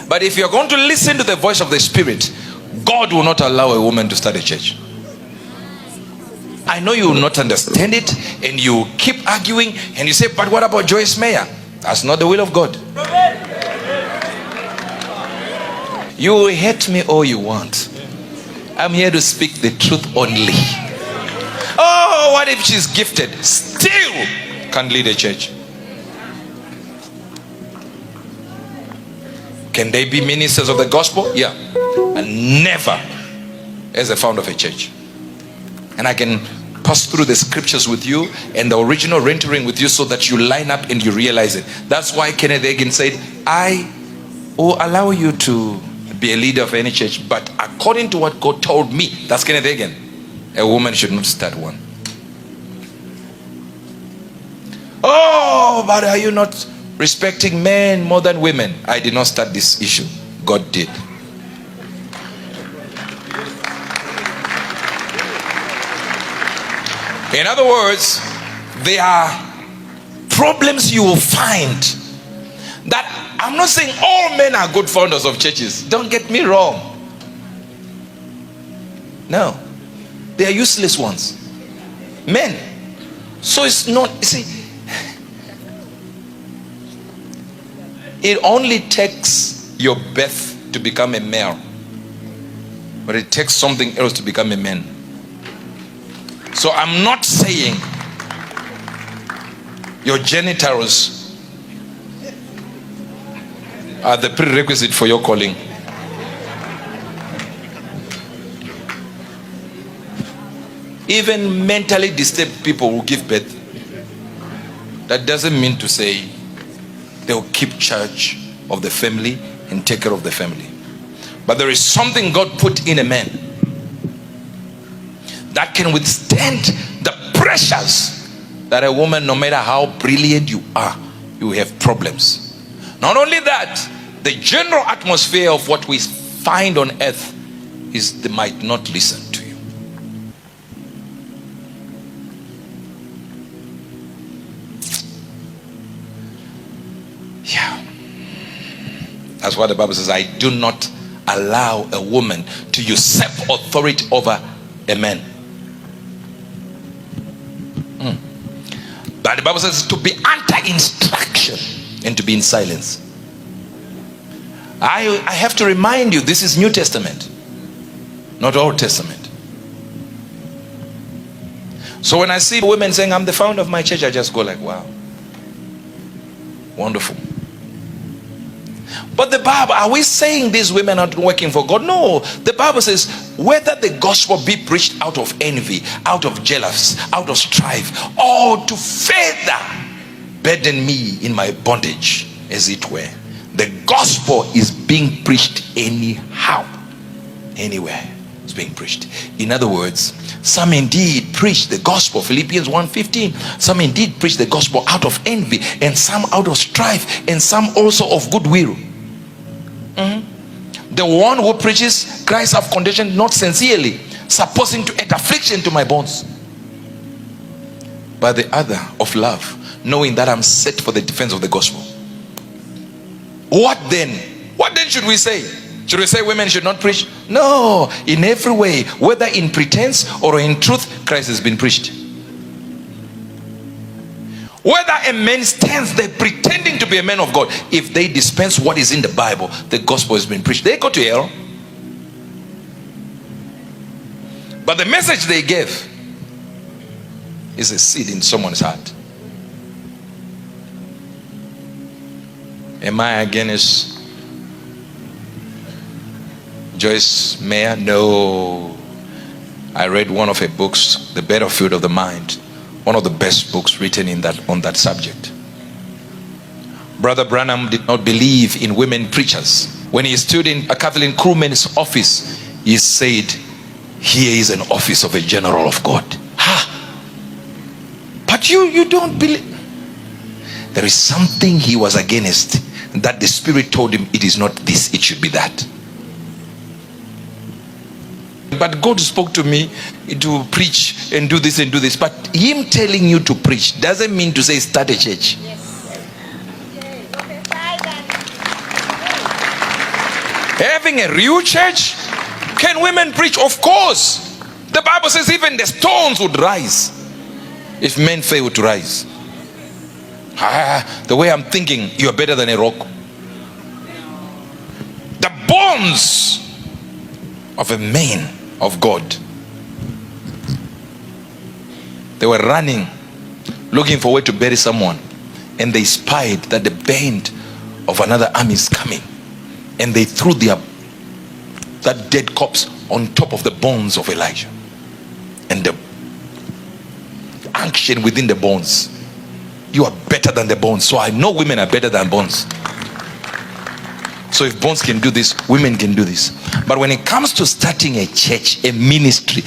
But if you're going to listen to the voice of the Spirit, God will not allow a woman to start a church. I know you will not understand it, and you keep arguing, and you say, but what about Joyce Meyer? That's not the will of God. You will hate me all you want. I'm here to speak the truth only. Oh, what if she's gifted? Still can't lead a church. Can they be ministers of the gospel? Yeah. And never as a founder of a church. And I can pass through the scriptures with you and the original rendering with you so that you line up and you realize it. That's why Kenneth Hagin said, I will allow you to be a leader of any church, but according to what God told me, that's Kenneth Hagin, a woman should not start one. Oh, but are you not respecting men more than women? I did not start this issue. God did. In other words, there are problems you will find that I'm not saying all men are good founders of churches. Don't get me wrong. No. They are useless ones. Men. So it's not, you see, it only takes your birth to become a male. But it takes something else to become a man. So I'm not saying your genitals are the prerequisite for your calling. Even mentally disturbed people will give birth. That doesn't mean to say they'll keep charge of the family and take care of the family. But there is something God put in a man that can withstand the pressures that a woman, no matter how brilliant you are, you have problems. Not only that, the general atmosphere of what we find on earth is they might not listen to you. Yeah. That's what the Bible says. I do not allow a woman to usurp authority over a man. But the Bible says to be under instruction and to be in silence. I have to remind you, this is New Testament, not Old Testament. So when I see women saying, I'm the founder of my church, I just go like, wow. Wonderful. But the Bible, are we saying these women are not working for God? No. The Bible says, whether the gospel be preached out of envy, out of jealousy, out of strife, or to further burden me in my bondage, as it were. The gospel is being preached anyhow. Anywhere it's being preached. In other words, some indeed preach the gospel, Philippians 1:15. Some indeed preach the gospel out of envy, and some out of strife, and some also of goodwill. The one who preaches Christ of condition not sincerely, supposing to add affliction to my bones, but the other of love, knowing that I'm set for the defense of the gospel. What then? What then should we say? Should we say women should not preach? No. In every way, whether in pretense or in truth, Christ has been preached. Whether a man stands there pretending to be a man of God, if they dispense what is in the Bible, the gospel has been preached. They go to hell. But the message they gave is a seed in someone's heart. Am I against Joyce Meyer? No. I read one of her books, The Battlefield of the Mind. One of the best books written on that subject. Brother Branham did not believe in women preachers. When he stood in a Kathleen Crewman's office, he said, here is an office of a general of God. But you don't believe. There is something he was against, that the Spirit told him, it is not this, it should be that. But God spoke to me to preach and do this and do this. But him telling you to preach doesn't mean to say start a church. Yes. Having a real church? Can women preach? Of course. The Bible says even the stones would rise if men fail to rise. The way I'm thinking, you're better than a rock. The bones of a man of God. They were running, looking for a way to bury someone, and they spied that the band of another army is coming, and they threw that dead corpse on top of the bones of Elijah, and the unction within the bones. You are better than the bones. So I know women are better than bones. So if bones can do this, women can do this. But when it comes to starting a church, a ministry,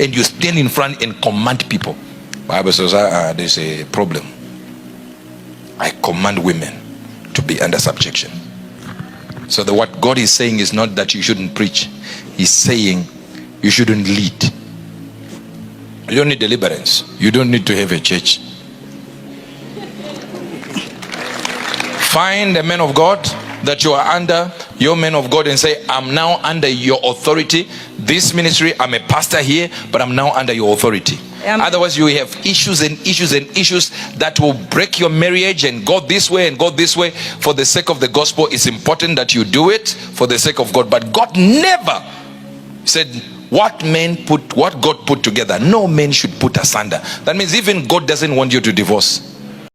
and you stand in front and command people, Bible says there's a problem. I command women to be under subjection. So what God is saying is not that you shouldn't preach. He's saying you shouldn't lead. You don't need deliverance. You don't need to have a church. Find a man of God that you are under, your man of God, and say, I'm now under your authority. This ministry, I'm a pastor here, but I'm now under your authority. Otherwise you have issues and issues and issues that will break your marriage and go this way and go this way. For the sake of the gospel, it's important that you do it for the sake of God. But God never said what God put together, no man should put asunder. That means even God doesn't want you to divorce.